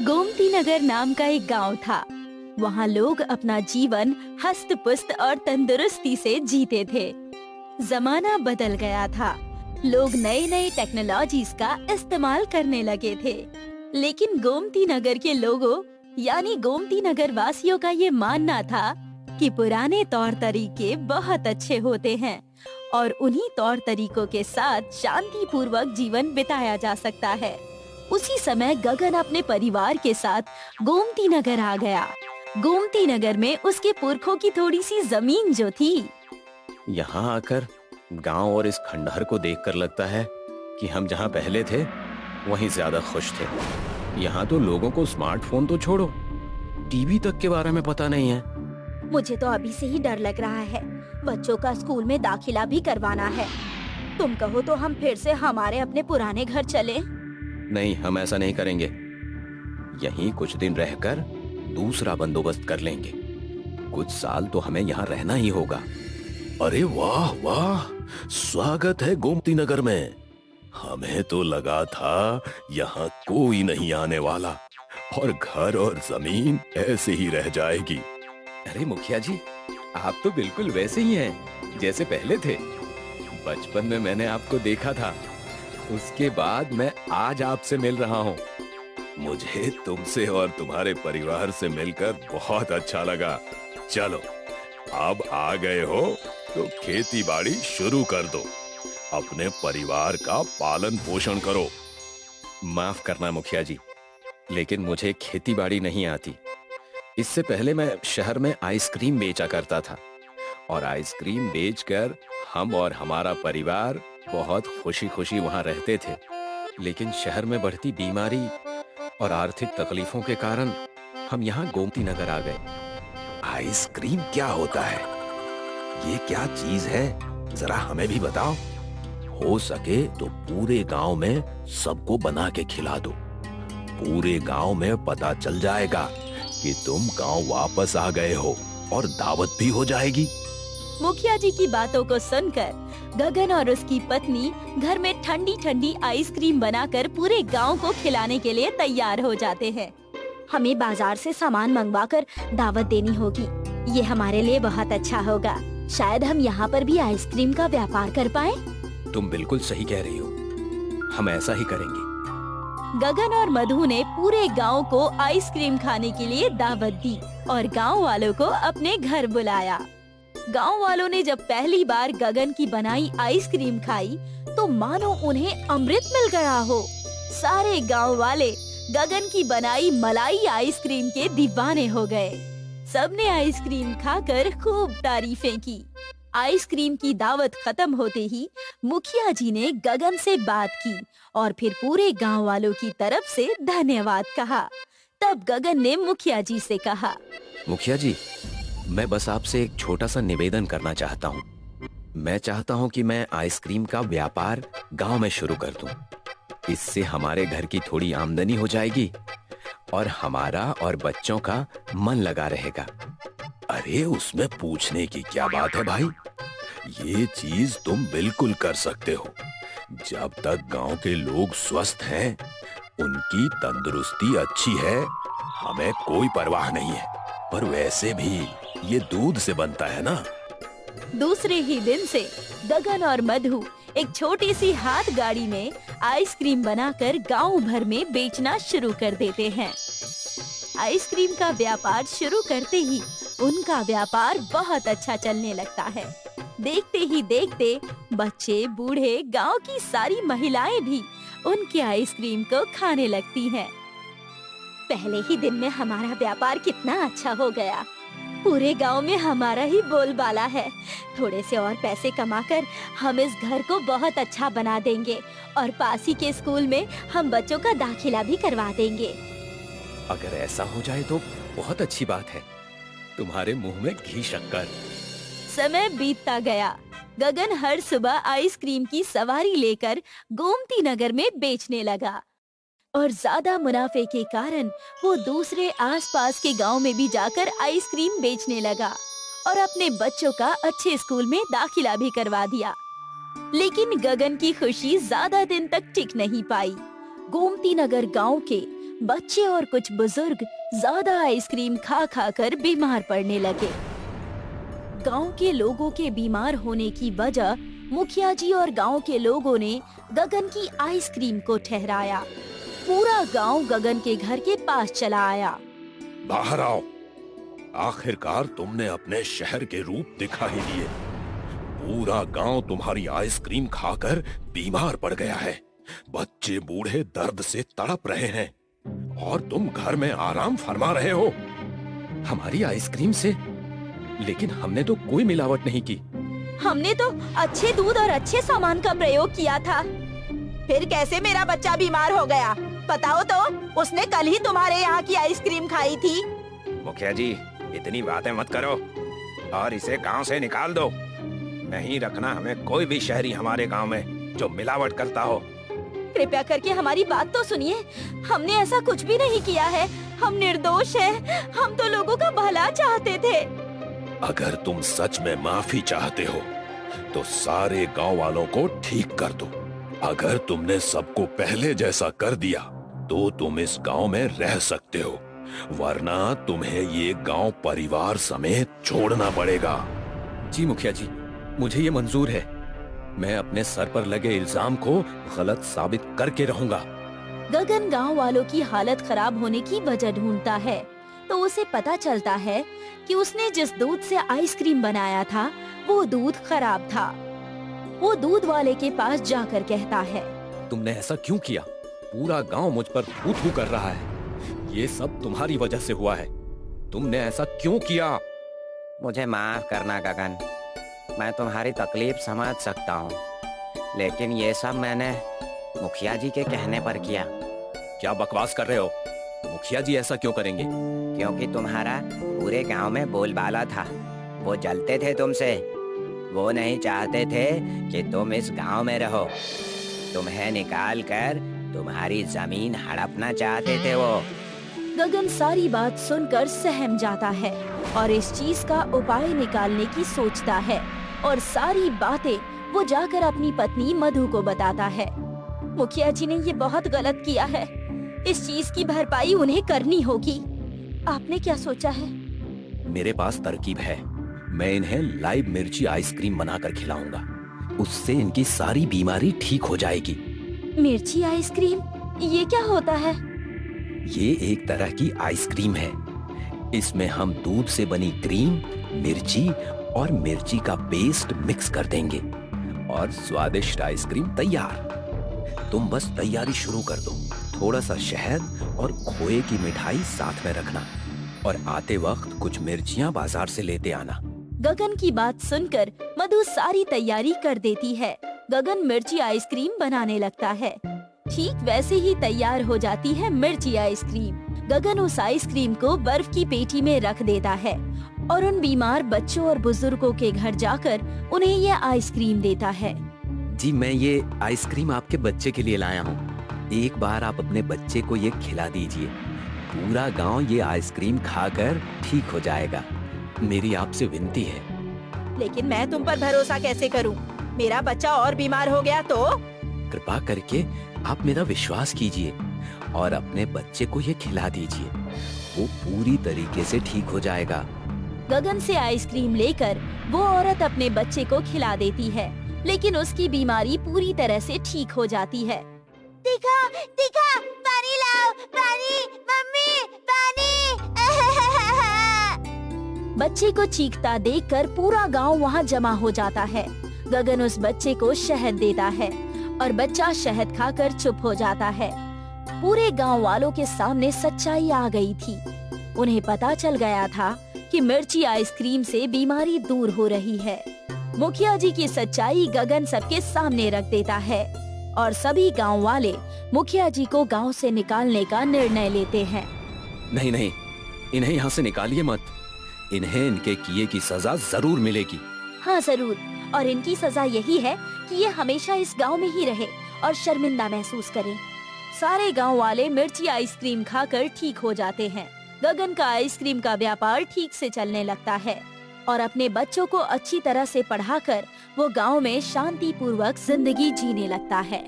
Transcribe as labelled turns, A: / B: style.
A: गोमती नगर नाम का एक गांव था। वहाँ लोग अपना जीवन हस्त पुस्त और तंदुरुस्ती से जीते थे। जमाना बदल गया था। लोग नई नई टेक्नोलॉजीज का इस्तेमाल करने लगे थे। लेकिन गोमती नगर के लोगों यानी गोमती नगर वासियों का ये मानना था कि पुराने तौर तरीके बहुत अच्छे होते हैं और उन्हीं तौर तरीकों के साथ शांति पूर्वक जीवन बिताया जा सकता है। उसी समय गगन अपने परिवार के साथ गोमती नगर आ गया। गोमती नगर में उसके पुरखों की थोड़ी सी जमीन जो थी।
B: यहाँ आकर गांव और इस खंडहर को देखकर लगता है कि हम जहाँ पहले थे वहीं ज्यादा खुश थे। यहाँ तो लोगों को स्मार्टफोन तो छोड़ो, टीवी तक के बारे में पता नहीं है।
A: मुझे तो अभी से ही डर लग रहा है। बच्चों का स्कूल में दाखिला भी करवाना है। तुम कहो तो हम फिर से हमारे अपने पुराने घर चलें?
B: नहीं, हम ऐसा नहीं करेंगे। यहीं कुछ दिन रहकर दूसरा बंदोबस्त कर लेंगे। कुछ साल तो हमें यहाँ रहना ही होगा।
C: अरे वाह वाह, स्वागत है गोमती नगर में। हमें तो लगा था यहाँ कोई नहीं आने वाला और घर और जमीन ऐसे ही रह जाएगी।
B: अरे मुखिया जी, आप तो बिल्कुल वैसे ही हैं जैसे पहले थे। बचपन में मैंने आपको देखा था, उसके बाद मैं आज आपसे मिल रहा हूँ।
C: मुझे तुमसे और तुम्हारे परिवार से मिलकर बहुत अच्छा लगा। चलो, अब आ गए हो तो खेती बाड़ी शुरू कर दो। अपने परिवार का पालन पोषण करो।
B: माफ करना मुखिया जी, लेकिन मुझे खेती बाड़ी नहीं आती। इससे पहले मैं शहर में आइसक्रीम बेचा करता था और आइसक्रीम बेचकर हम और हमारा परिवार बहुत खुशी खुशी वहाँ रहते थे। लेकिन शहर में बढ़ती बीमारी और आर्थिक तकलीफों के कारण हम यहाँ गोमती नगर आ गए।
C: आइसक्रीम क्या होता है? ये क्या चीज है? जरा हमें भी बताओ। हो सके तो पूरे गांव में सबको बना के खिला दो। पूरे गांव में पता चल जाएगा कि तुम गांव वापस आ गए हो और दावत भी हो जाएगी।
A: मुखिया जी की बातों को सुनकर गगन और उसकी पत्नी घर में ठंडी ठंडी आइसक्रीम बनाकर पूरे गांव को खिलाने के लिए तैयार हो जाते हैं। हमें बाजार से सामान मंगवाकर दावत देनी होगी। ये हमारे लिए बहुत अच्छा होगा। शायद हम यहाँ पर भी आइसक्रीम का व्यापार कर पाएं।
B: तुम बिल्कुल सही कह रही हो, हम ऐसा ही करेंगे।
A: गगन और मधु ने पूरे गांव को आइसक्रीम खाने के लिए दावत दी और गांव वालों को अपने घर बुलाया। गांव वालों ने जब पहली बार गगन की बनाई आइसक्रीम खाई तो मानो उन्हें अमृत मिल गया हो। सारे गांव वाले गगन की बनाई मलाई आइसक्रीम के दीवाने हो गए। सबने आइसक्रीम खाकर खूब तारीफें की। आइसक्रीम की दावत खत्म होते ही मुखिया जी ने गगन से बात की और फिर पूरे गांव वालों की तरफ से धन्यवाद कहा। तब गगन ने मुखिया जी से कहा,
B: मुखिया जी, मैं बस आपसे एक छोटा सा निवेदन करना चाहता हूँ। मैं चाहता हूँ कि मैं आइसक्रीम का व्यापार गांव में शुरू कर दूं। इससे हमारे घर की थोड़ी आमदनी हो जाएगी और हमारा और बच्चों का मन लगा रहेगा।
C: अरे उसमें पूछने की क्या बात है भाई, ये चीज तुम बिल्कुल कर सकते हो। जब तक गांव के लोग स्वस्थ हैं, उनकी तंदुरुस्ती अच्छी है, हमें कोई परवाह नहीं है। पर वैसे भी ये दूध से बनता है ना।
A: दूसरे ही दिन से गगन और मधु एक छोटी सी हाथ गाड़ी में आइसक्रीम बनाकर गांव भर में बेचना शुरू कर देते हैं। आइसक्रीम का व्यापार शुरू करते ही उनका व्यापार बहुत अच्छा चलने लगता है। देखते ही देखते बच्चे, बूढ़े, गांव की सारी महिलाएं भी उनके आइसक्रीम को खाने लगती हैं। पहले ही दिन में हमारा व्यापार कितना अच्छा हो गया। पूरे गांव में हमारा ही बोलबाला है। थोड़े से और पैसे कमाकर हम इस घर को बहुत अच्छा बना देंगे और पास ही के स्कूल में हम बच्चों का दाखिला भी करवा देंगे।
B: अगर ऐसा हो जाए तो बहुत अच्छी बात है। तुम्हारे मुंह में घी शक्कर।
A: समय बीतता गया। गगन हर सुबह आइसक्रीम की सवारी लेकर गोमती नगर में बेचने लगा और ज्यादा मुनाफे के कारण वो दूसरे आसपास के गांव में भी जाकर आइसक्रीम बेचने लगा और अपने बच्चों का अच्छे स्कूल में दाखिला भी करवा दिया। लेकिन गगन की खुशी ज्यादा दिन तक टिक नहीं पाई। गोमती नगर गांव के बच्चे और कुछ बुजुर्ग ज्यादा आइसक्रीम खा खा कर बीमार पड़ने लगे। गांव के लोगों के बीमार होने की वजह मुखिया जी और गांव के लोगों ने गगन की आइसक्रीम को ठहराया। पूरा गांव गगन के घर के पास चला आया।
C: बाहर आओ, आखिरकार तुमने अपने शहर के रूप दिखा ही दिए। पूरा गांव तुम्हारी आइसक्रीम खाकर बीमार पड़ गया है। बच्चे बूढ़े दर्द से तड़प रहे हैं और तुम घर में आराम फरमा रहे हो।
B: हमारी आइसक्रीम से? लेकिन हमने तो कोई मिलावट नहीं की।
A: हमने तो अच्छे दूध और अच्छे सामान का प्रयोग किया था। फिर कैसे मेरा बच्चा बीमार हो गया? बताओ तो, उसने कल ही तुम्हारे यहाँ की आइसक्रीम खाई थी।
C: मुखिया जी, इतनी बातें मत करो और इसे गांव से निकाल दो। नहीं रखना हमें कोई भी शहरी हमारे गांव में जो मिलावट करता हो।
A: कृपया करके हमारी बात तो सुनिए। हमने ऐसा कुछ भी नहीं किया है। हम निर्दोष हैं। हम तो लोगों का भला चाहते थे।
C: अगर तुम सच में माफी चाहते हो तो सारे गांव वालों को ठीक कर दो। अगर तुमने सबको पहले जैसा कर दिया तो तुम इस गांव में रह सकते हो, वरना तुम्हें ये गांव परिवार समेत छोड़ना पड़ेगा।
B: जी मुखिया जी, मुझे ये मंजूर है। मैं अपने सर पर लगे इल्जाम को गलत साबित करके रहूंगा।
A: गगन गांव वालों की हालत खराब होने की वजह ढूंढता है तो उसे पता चलता है कि उसने जिस दूध से आइसक्रीम बनाया था वो दूध खराब था। वो दूध वाले के पास जाकर कहता है,
B: तुमने ऐसा क्यों किया? पूरा गांव मुझ पर थू-थू कर रहा है। ये सब तुम्हारी वजह से हुआ है। तुमने ऐसा क्यों किया?
D: मुझे माफ करना गगन, मैं तुम्हारी तकलीफ समझ सकता हूँ, लेकिन ये सब मैंने मुखिया जी के कहने पर किया।
B: क्या बकवास कर रहे हो? मुखिया जी ऐसा क्यों करेंगे?
D: क्योंकि तुम्हारा पूरे गांव में बोलबाला था। वो जलते थे तुमसे। वो नहीं चाहते थे कि तुम इस गांव में रहो। तुम्हें निकाल कर तुम्हारी जमीन हड़पना चाहते थे वो।
A: गगन सारी बात सुनकर सहम जाता है और इस चीज का उपाय निकालने की सोचता है और सारी बातें वो जाकर अपनी पत्नी मधु को बताता है। मुखिया जी ने ये बहुत गलत किया है। इस चीज की भरपाई उन्हें करनी होगी। आपने क्या सोचा है?
B: मेरे पास तरकीब है। मैं इन्हें लाइव मिर्ची आइसक्रीम बनाकर खिलाऊंगा। उससे इनकी सारी बीमारी ठीक हो जाएगी।
A: मिर्ची आइसक्रीम? ये क्या होता है?
B: ये एक तरह की आइसक्रीम है। इसमें हम दूध से बनी क्रीम, मिर्ची और मिर्ची का पेस्ट मिक्स कर देंगे और स्वादिष्ट आइसक्रीम तैयार। तुम बस तैयारी शुरू कर दो। थोड़ा सा शहद और खोए की मिठाई साथ में रखना और आते वक्त कुछ मिर्चियाँ बाजार से लेते आना।
A: गगन की बात सुनकर मधु सारी तैयारी कर देती है। गगन मिर्ची आइसक्रीम बनाने लगता है। ठीक वैसे ही तैयार हो जाती है मिर्ची आइसक्रीम। गगन उस आइसक्रीम को बर्फ की पेटी में रख देता है और उन बीमार बच्चों और बुजुर्गों के घर जाकर उन्हें ये आइसक्रीम देता है।
B: जी, मैं ये आइसक्रीम आपके बच्चे के लिए लाया हूँ। एक बार आप अपने बच्चे को ये खिला दीजिए। पूरा गांव ये आइसक्रीम खाकर ठीक हो जाएगा। मेरी आपसे विनती है।
A: लेकिन मैं तुम पर भरोसा कैसे करूं? मेरा बच्चा और बीमार हो गया तो?
B: कृपा करके आप मेरा विश्वास कीजिए और अपने बच्चे को ये खिला दीजिए। वो पूरी तरीके से ठीक हो जाएगा।
A: गगन से आइसक्रीम लेकर वो औरत अपने बच्चे को खिला देती है, लेकिन उसकी बीमारी पूरी तरह से ठीक हो जाती है। दिखा, दिखा, पानी लाओ, पानी, मम्मी, पानी। बच्चे को चीखता देखकर पूरा गांव वहां जमा हो जाता है। गगन उस बच्चे को शहद देता है और बच्चा शहद खाकर चुप हो जाता है। पूरे गांव वालों के सामने सच्चाई आ गई थी। उन्हें पता चल गया था कि मिर्ची आइसक्रीम से बीमारी दूर हो रही है। मुखिया जी की सच्चाई गगन सबके सामने रख देता है और सभी गांव वाले मुखिया जी को गांव से निकालने का निर्णय लेते हैं।
B: नहीं नहीं, इन्हें यहाँ से निकालिए मत। इन्हें इनके किए की सजा जरूर मिलेगी।
A: हाँ जरूर, और इनकी सजा यही है कि ये हमेशा इस गांव में ही रहे और शर्मिंदा महसूस करें। सारे गांव वाले मिर्ची आइसक्रीम खाकर ठीक हो जाते हैं। गगन का आइसक्रीम का व्यापार ठीक से चलने लगता है और अपने बच्चों को अच्छी तरह से पढ़ाकर वो गांव में शांति पूर्वक जिंदगी जीने लगता है।